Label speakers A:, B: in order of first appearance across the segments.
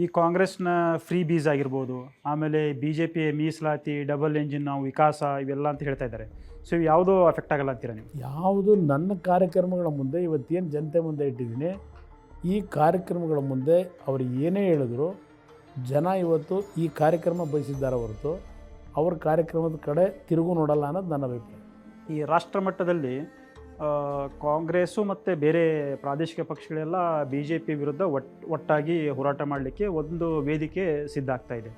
A: ಈ ಕಾಂಗ್ರೆಸ್ನ ಫ್ರೀ ಬೀಸ್ ಆಗಿರ್ಬೋದು, ಆಮೇಲೆ BJP ಮೀಸಲಾತಿ, ಡಬಲ್ ಎಂಜಿನ್ ನಾವು ವಿಕಾಸ ಇವೆಲ್ಲ ಅಂತ ಹೇಳ್ತಾ ಇದ್ದಾರೆ. ಸೊ ಇವು ಯಾವುದೂ ಅಫೆಕ್ಟ್ ಆಗಲ್ಲ ಅಂತೀರಾ ನೀವು?
B: ಯಾವುದು ನನ್ನ ಕಾರ್ಯಕ್ರಮಗಳ ಮುಂದೆ ಇವತ್ತೇನು ಜನತೆ ಮುಂದೆ ಇಟ್ಟಿದ್ದೀನಿ, ಈ ಕಾರ್ಯಕ್ರಮಗಳ ಮುಂದೆ ಅವರು ಏನೇ ಹೇಳಿದ್ರು ಜನ ಇವತ್ತು ಈ ಕಾರ್ಯಕ್ರಮ ಬಯಸಿದ್ದಾರೆ ಹೊರತು ಅವ್ರ ಕಾರ್ಯಕ್ರಮದ ಕಡೆ ತಿರುಗು ನೋಡಲ್ಲ ಅನ್ನೋದು ನನ್ನ ಅಭಿಪ್ರಾಯ.
A: ಈ ರಾಷ್ಟ್ರ ಮಟ್ಟದಲ್ಲಿ ಕಾಂಗ್ರೆಸ್ಸು ಮತ್ತು ಬೇರೆ ಪ್ರಾದೇಶಿಕ ಪಕ್ಷಗಳೆಲ್ಲ BJP ವಿರುದ್ಧ ಒಟ್ಟಾಗಿ ಹೋರಾಟ ಮಾಡಲಿಕ್ಕೆ ಒಂದು ವೇದಿಕೆ ಸಿದ್ಧ ಆಗ್ತಾ ಇದೆ.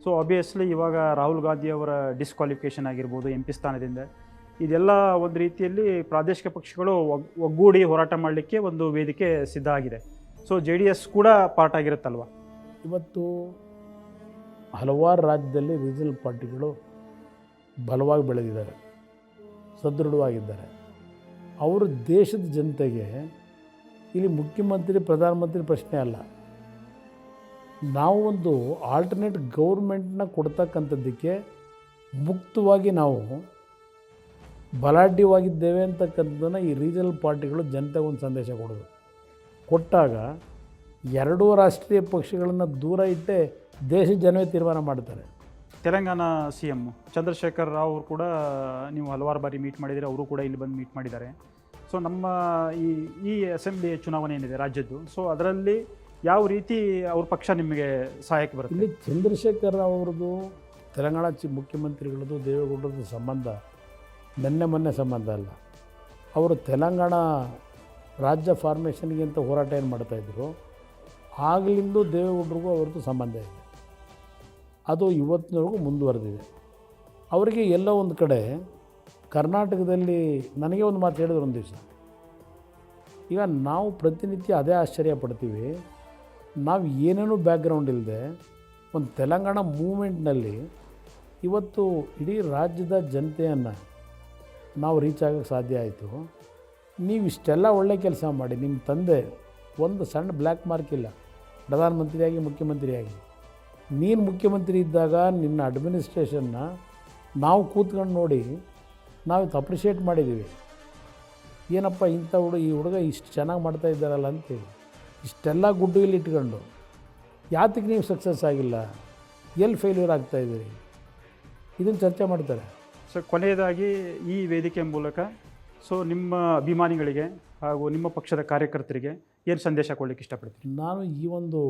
A: ಸೊ ಆಬ್ವಿಯಸ್ಲಿ ಇವಾಗ ರಾಹುಲ್ ಗಾಂಧಿ ಅವರ ಡಿಸ್ಕ್ವಾಲಿಫಿಕೇಷನ್ ಆಗಿರ್ಬೋದು MP ಸ್ಥಾನದಿಂದ, ಇದೆಲ್ಲ ಒಂದು ರೀತಿಯಲ್ಲಿ ಪ್ರಾದೇಶಿಕ ಪಕ್ಷಗಳು ಒಗ್ಗೂಡಿ ಹೋರಾಟ ಮಾಡಲಿಕ್ಕೆ ಒಂದು ವೇದಿಕೆ ಸಿದ್ಧ ಆಗಿದೆ. ಸೊ JDS ಕೂಡ ಪಾರ್ಟ್ ಆಗಿರುತ್ತಲ್ವ?
B: ಇವತ್ತು ಹಲವಾರು ರಾಜ್ಯದಲ್ಲಿ ರೀಜನಲ್ ಪಾರ್ಟಿಗಳು ಬಲವಾಗಿ ಬೆಳೆದಿದ್ದಾರೆ, ಸದೃಢವಾಗಿದ್ದಾರೆ. ಅವರು ದೇಶದ ಜನತೆಗೆ ಇಲ್ಲಿ ಮುಖ್ಯಮಂತ್ರಿ ಪ್ರಧಾನಮಂತ್ರಿ ಪ್ರಶ್ನೆ ಅಲ್ಲ, ನಾವು ಒಂದು ಆಲ್ಟರ್ನೇಟ್ ಗೌರ್ಮೆಂಟ್ನ ಕೊಡ್ತಕ್ಕಂಥದ್ದಕ್ಕೆ ಮುಕ್ತವಾಗಿ ನಾವು ಬಲಾಢ್ಯವಾಗಿದ್ದೇವೆ ಅಂತಕ್ಕಂಥದ್ದನ್ನು ಈ ರೀಜನಲ್ ಪಾರ್ಟಿಗಳು ಜನತೆಗೆ ಒಂದು ಸಂದೇಶ ಕೊಟ್ಟಾಗ ಎರಡೂ ರಾಷ್ಟ್ರೀಯ ಪಕ್ಷಗಳನ್ನು ದೂರ ಇಟ್ಟೆ ದೇಶದ ಜನವೇ ತೀರ್ಮಾನ ಮಾಡ್ತಾರೆ.
A: ತೆಲಂಗಾಣ CM ಚಂದ್ರಶೇಖರ್ ರಾವ್ ಅವರು ಕೂಡ ನೀವು ಹಲವಾರು ಬಾರಿ ಮೀಟ್ ಮಾಡಿದರೆ, ಅವರು ಕೂಡ ಇಲ್ಲಿ ಬಂದು ಮೀಟ್ ಮಾಡಿದ್ದಾರೆ. ಸೊ ನಮ್ಮ ಈ ಅಸೆಂಬ್ಲಿ ಚುನಾವಣೆ ಏನಿದೆ ರಾಜ್ಯದ್ದು, ಸೊ ಅದರಲ್ಲಿ ಯಾವ ರೀತಿ ಅವ್ರ ಪಕ್ಷ ನಿಮಗೆ ಸಹಾಯಕ್ಕೆ ಬರುತ್ತೆ?
B: ಇಲ್ಲಿ ಚಂದ್ರಶೇಖರ್ ರಾವ್ ಅವ್ರದ್ದು ತೆಲಂಗಾಣ ಮುಖ್ಯಮಂತ್ರಿಗಳದ್ದು ದೇವೇಗೌಡರದ್ದು ಸಂಬಂಧ ಮೊನ್ನೆ ಸಂಬಂಧ ಅಲ್ಲ. ಅವರು ತೆಲಂಗಾಣ ರಾಜ್ಯ ಫಾರ್ಮೇಷನ್ಗೆ ಅಂತ ಹೋರಾಟ ಏನು ಮಾಡ್ತಾಯಿದ್ರು, ಆಗಲಿಂದ ದೇವೇಗೌಡರಿಗೂ ಅವ್ರದ್ದು ಸಂಬಂಧ ಇದೆ. ಅದು ಇವತ್ತಿನವರೆಗೂ ಮುಂದುವರೆದಿದೆ. ಅವರಿಗೆ ಎಲ್ಲ ಒಂದು ಕಡೆ ಕರ್ನಾಟಕದಲ್ಲಿ ನನಗೆ ಒಂದು ಮಾತು ಹೇಳಿದ್ರು ಒಂದು ದಿವಸ, ಈಗ ನಾವು ಪ್ರತಿನಿತ್ಯ ಅದೇ ಆಶ್ಚರ್ಯ ಪಡ್ತೀವಿ, ನಾವು ಏನೇನೂ ಬ್ಯಾಕ್ಗ್ರೌಂಡ್ ಇಲ್ಲದೆ ಒಂದು ತೆಲಂಗಾಣ ಮೂಮೆಂಟ್ನಲ್ಲಿ ಇವತ್ತು ಇಡೀ ರಾಜ್ಯದ ಜನತೆಯನ್ನು ನಾವು ರೀಚ್ ಆಗೋಕ್ಕೆ ಸಾಧ್ಯ ಆಯಿತು. ನೀವು ಇಷ್ಟೆಲ್ಲ ಒಳ್ಳೆ ಕೆಲಸ ಮಾಡಿ, ನಿಮ್ಮ ತಂದೆ ಒಂದು ಸಣ್ಣ ಬ್ಲ್ಯಾಕ್ ಮಾರ್ಕ್ ಇಲ್ಲ, ಪ್ರಧಾನಮಂತ್ರಿಯಾಗಿ ಮುಖ್ಯಮಂತ್ರಿಯಾಗಿ. ನೀನು ಮುಖ್ಯಮಂತ್ರಿ ಇದ್ದಾಗ ನಿನ್ನ ಅಡ್ಮಿನಿಸ್ಟ್ರೇಷನ್ನ ನಾವು ಕೂತ್ಕೊಂಡು ನೋಡಿ ನಾವು ಅಪ್ರಿಷಿಯೇಟ್ ಮಾಡಿದ್ದೀವಿ. ಏನಪ್ಪ ಇಂಥ ಈ ಹುಡುಗ ಇಷ್ಟು ಚೆನ್ನಾಗಿ ಮಾಡ್ತಾ ಇದ್ದಾರಲ್ಲ ಅಂತೇಳಿ ಇಷ್ಟೆಲ್ಲ ಗುಡ್ಡು ಇಲ್ಲಿ ಇಟ್ಕೊಂಡು ಯಾತಕ್ಕೆ ನೀವು ಸಕ್ಸಸ್ ಆಗಿಲ್ಲ, ಎಲ್ಲಿ ಫೇಲ್ಯೂರ್ ಆಗ್ತಾಯಿದ್ದೀರಿ, ಇದನ್ನು ಚರ್ಚೆ ಮಾಡ್ತಾರೆ.
A: ಸೊ ಕೊನೆಯದಾಗಿ ಈ ವೇದಿಕೆ ಮೂಲಕ ಸೊ ನಿಮ್ಮ ಅಭಿಮಾನಿಗಳಿಗೆ ಹಾಗೂ ನಿಮ್ಮ ಪಕ್ಷದ ಕಾರ್ಯಕರ್ತರಿಗೆ ಏನು ಸಂದೇಶ ಕೊಡಲಿಕ್ಕೆ ಇಷ್ಟಪಡ್ತೀನಿ?
B: ನಾನು ಈ ಒಂದು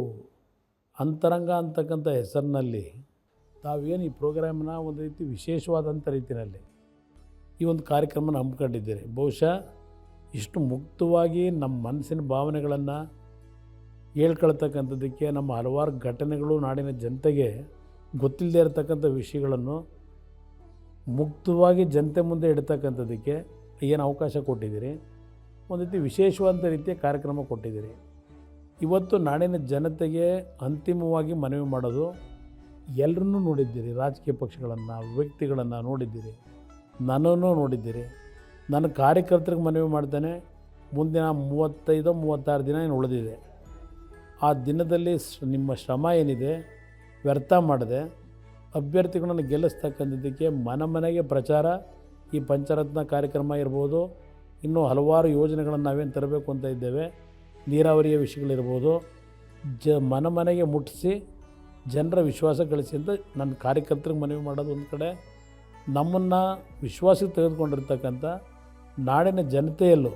B: ಅಂತರಂಗ ಅಂತಕ್ಕಂಥ ಹೆಸರಿನಲ್ಲಿ ತಾವೇನು ಈ ಪ್ರೋಗ್ರಾಮ್ನ ಒಂದು ರೀತಿ ವಿಶೇಷವಾದಂಥ ರೀತಿಯಲ್ಲಿ ಈ ಒಂದು ಕಾರ್ಯಕ್ರಮನ ಹಮ್ಮಿಕೊಂಡಿದ್ದೀರಿ. ಬಹುಶಃ ಇಷ್ಟು ಮುಕ್ತವಾಗಿ ನಮ್ಮ ಮನಸ್ಸಿನ ಭಾವನೆಗಳನ್ನು ಹೇಳ್ಕೊಳ್ತಕ್ಕಂಥದ್ದಕ್ಕೆ, ನಮ್ಮ ಹಲವಾರು ಘಟನೆಗಳು ನಾಡಿನ ಜನತೆಗೆ ಗೊತ್ತಿಲ್ಲದೆ ಇರತಕ್ಕಂಥ ವಿಷಯಗಳನ್ನು ಮುಕ್ತವಾಗಿ ಜನತೆ ಮುಂದೆ ಇಡ್ತಕ್ಕಂಥದ್ದಕ್ಕೆ ಏನು ಅವಕಾಶ ಕೊಟ್ಟಿದ್ದೀರಿ. ಒಂದು ರೀತಿ ವಿಶೇಷವಾದಂಥ ರೀತಿಯ ಕಾರ್ಯಕ್ರಮ ಕೊಟ್ಟಿದ್ದೀರಿ. ಇವತ್ತು ನಾಡಿನ ಜನತೆಗೆ ಅಂತಿಮವಾಗಿ ಮನವಿ ಮಾಡೋದು, ಎಲ್ಲರನ್ನೂ ನೋಡಿದ್ದೀರಿ, ರಾಜಕೀಯ ಪಕ್ಷಗಳನ್ನು, ವ್ಯಕ್ತಿಗಳನ್ನು ನೋಡಿದ್ದೀರಿ, ನನ್ನನ್ನು ನೋಡಿದ್ದೀರಿ. ನನ್ನ ಕಾರ್ಯಕರ್ತರಿಗೆ ಮನವಿ ಮಾಡ್ತಾನೆ, ಮುಂದಿನ 35-36 ದಿನ ಏನು ಉಳಿದಿದೆ, ಆ ದಿನದಲ್ಲಿ ನಿಮ್ಮ ಶ್ರಮ ಏನಿದೆ ವ್ಯರ್ಥ ಮಾಡದೆ ಅಭ್ಯರ್ಥಿಗಳನ್ನು ಗೆಲ್ಲಿಸ್ತಕ್ಕಂಥದ್ದಕ್ಕೆ ಮನೆಗೆ ಪ್ರಚಾರ, ಈ ಪಂಚರತ್ನ ಕಾರ್ಯಕ್ರಮ ಇರ್ಬೋದು, ಇನ್ನೂ ಹಲವಾರು ಯೋಜನೆಗಳನ್ನು ನಾವೇನು ತರಬೇಕು ಅಂತ ಇದ್ದೇವೆ, ನೀರಾವರಿಯ ವಿಷಯಗಳಿರ್ಬೋದು, ಮನೆಗೆ ಮುಟ್ಟಿಸಿ ಜನರ ವಿಶ್ವಾಸ ಗಳಿಸಿ ಅಂತ ನನ್ನ ಕಾರ್ಯಕರ್ತರಿಗೆ ಮನವಿ ಮಾಡೋದು ಒಂದು ಕಡೆ. ನಮ್ಮನ್ನು ವಿಶ್ವಾಸಕ್ಕೆ ತೆಗೆದುಕೊಂಡಿರ್ತಕ್ಕಂಥ ನಾಡಿನ ಜನತೆಯಲ್ಲೂ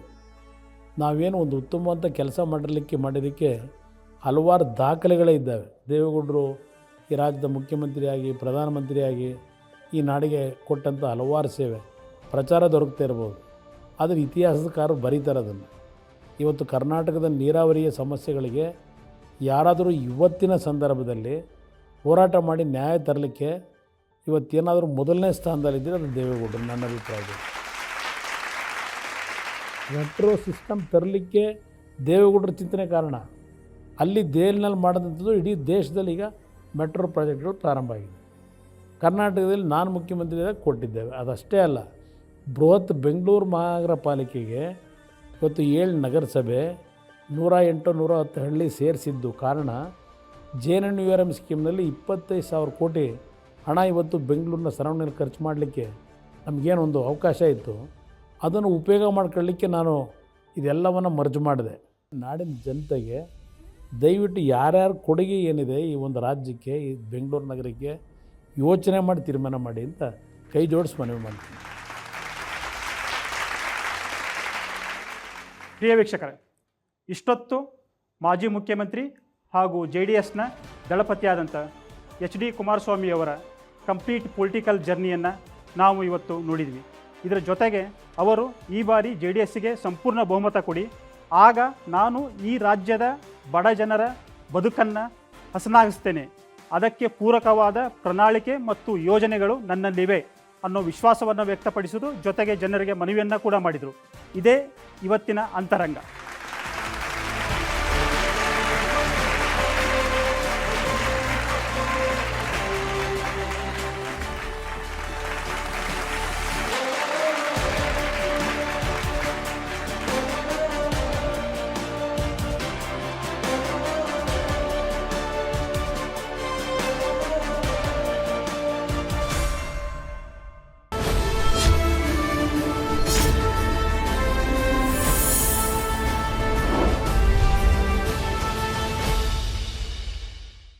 B: ನಾವೇನು ಒಂದು ಉತ್ತಮವಾದ ಕೆಲಸ ಮಾಡಿದ್ದಕ್ಕೆ ಹಲವಾರು ದಾಖಲೆಗಳೇ ಇದ್ದಾವೆ. ದೇವೇಗೌಡರು ಈ ರಾಜ್ಯದ ಮುಖ್ಯಮಂತ್ರಿಯಾಗಿ, ಪ್ರಧಾನಮಂತ್ರಿಯಾಗಿ ಈ ನಾಡಿಗೆ ಕೊಟ್ಟಂಥ ಹಲವಾರು ಸೇವೆ ಪ್ರಚಾರ ದೊರಕ್ತಾ ಇರ್ಬೋದು, ಆದರೆ ಇತಿಹಾಸಕಾರರು ಬರೀತಾರೆ ಅದನ್ನು. ಇವತ್ತು ಕರ್ನಾಟಕದ ನೀರಾವರಿಯ ಸಮಸ್ಯೆಗಳಿಗೆ ಯಾರಾದರೂ ಇವತ್ತಿನ ಸಂದರ್ಭದಲ್ಲಿ ಹೋರಾಟ ಮಾಡಿ ನ್ಯಾಯ ತರಲಿಕ್ಕೆ ಇವತ್ತೇನಾದರೂ ಮೊದಲನೇ ಸ್ಥಾನದಲ್ಲಿದ್ದರೆ ಅದು ದೇವೇಗೌಡರು, ನನ್ನ ಅಭಿಪ್ರಾಯದಲ್ಲಿ. ಮೆಟ್ರೋ ಸಿಸ್ಟಮ್ ತರಲಿಕ್ಕೆ ದೇವೇಗೌಡರ ಚಿಂತನೆ ಕಾರಣ. ಅಲ್ಲಿ ದೆಹಲಿನಲ್ಲಿ ಮಾಡಿದಂಥದ್ದು ಇಡೀ ದೇಶದಲ್ಲಿ ಈಗ ಮೆಟ್ರೋ ಪ್ರಾಜೆಕ್ಟ್ಗಳು ಪ್ರಾರಂಭ ಆಗಿದೆ. ಕರ್ನಾಟಕದಲ್ಲಿ ನಾನು ಮುಖ್ಯಮಂತ್ರಿಯಾಗಿ ಕೊಟ್ಟಿದ್ದೇವೆ. ಅದಷ್ಟೇ ಅಲ್ಲ, ಬೃಹತ್ ಬೆಂಗಳೂರು ಮಹಾನಗರ ಪಾಲಿಕೆಗೆ ಇವತ್ತು 7 ನಗರಸಭೆ 108-110 ಹಳ್ಳಿ ಸೇರಿಸಿದ್ದು ಕಾರಣ JNNURM ಸ್ಕೀಮ್ನಲ್ಲಿ 25,000 ಕೋಟಿ ಹಣ ಇವತ್ತು ಬೆಂಗಳೂರಿನ ಸರೌಂಡಿಂಗ್ ಖರ್ಚು ಮಾಡಲಿಕ್ಕೆ ನಮಗೇನೊಂದು ಅವಕಾಶ ಇತ್ತು, ಅದನ್ನು ಉಪಯೋಗ ಮಾಡ್ಕೊಳ್ಳಿಕ್ಕೆ ನಾನು ಇದೆಲ್ಲವನ್ನು ಮರ್ಜ್ ಮಾಡಿದೆ. ನಾಡಿನ ಜನತೆಗೆ ದಯವಿಟ್ಟು ಯಾರ್ಯಾರ ಕೊಡುಗೆ ಏನಿದೆ ಈ ಒಂದು ರಾಜ್ಯಕ್ಕೆ, ಈ ಬೆಂಗಳೂರು ನಗರಕ್ಕೆ ಯೋಚನೆ ಮಾಡಿ ತೀರ್ಮಾನ ಮಾಡಿ ಅಂತ ಕೈ ಜೋಡಿಸಿ ಮನವಿ ಮಾಡ್ತೀನಿ.
A: ಪ್ರಿಯ ವೀಕ್ಷಕರೇ, ಇಷ್ಟೊತ್ತು ಮಾಜಿ ಮುಖ್ಯಮಂತ್ರಿ ಹಾಗೂ JDSನ ದಳಪತಿಯಾದಂಥ HD ಕುಮಾರಸ್ವಾಮಿಯವರ ಕಂಪ್ಲೀಟ್ ಪೊಲಿಟಿಕಲ್ ಜರ್ನಿಯನ್ನು ನಾವು ಇವತ್ತು ನೋಡಿದ್ವಿ. ಇದರ ಜೊತೆಗೆ ಅವರು ಈ ಬಾರಿ JDSಗೆ ಸಂಪೂರ್ಣ ಬಹುಮತ ಕೊಡಿ, ಆಗ ನಾನು ಈ ರಾಜ್ಯದ ಬಡ ಜನರ ಬದುಕನ್ನು ಹಸನಾಗಿಸ್ತೇನೆ, ಅದಕ್ಕೆ ಪೂರಕವಾದ ಪ್ರಣಾಳಿಕೆ ಮತ್ತು ಯೋಜನೆಗಳು ನನ್ನಲ್ಲಿವೆ ಅನ್ನೋ ವಿಶ್ವಾಸವನ್ನು ವ್ಯಕ್ತಪಡಿಸಿದ್ದು, ಜೊತೆಗೆ ಜನರಿಗೆ ಮನವಿಯನ್ನು ಕೂಡ ಮಾಡಿದರು. ಇದೇ ಇವತ್ತಿನ ಅಂತರಂಗ.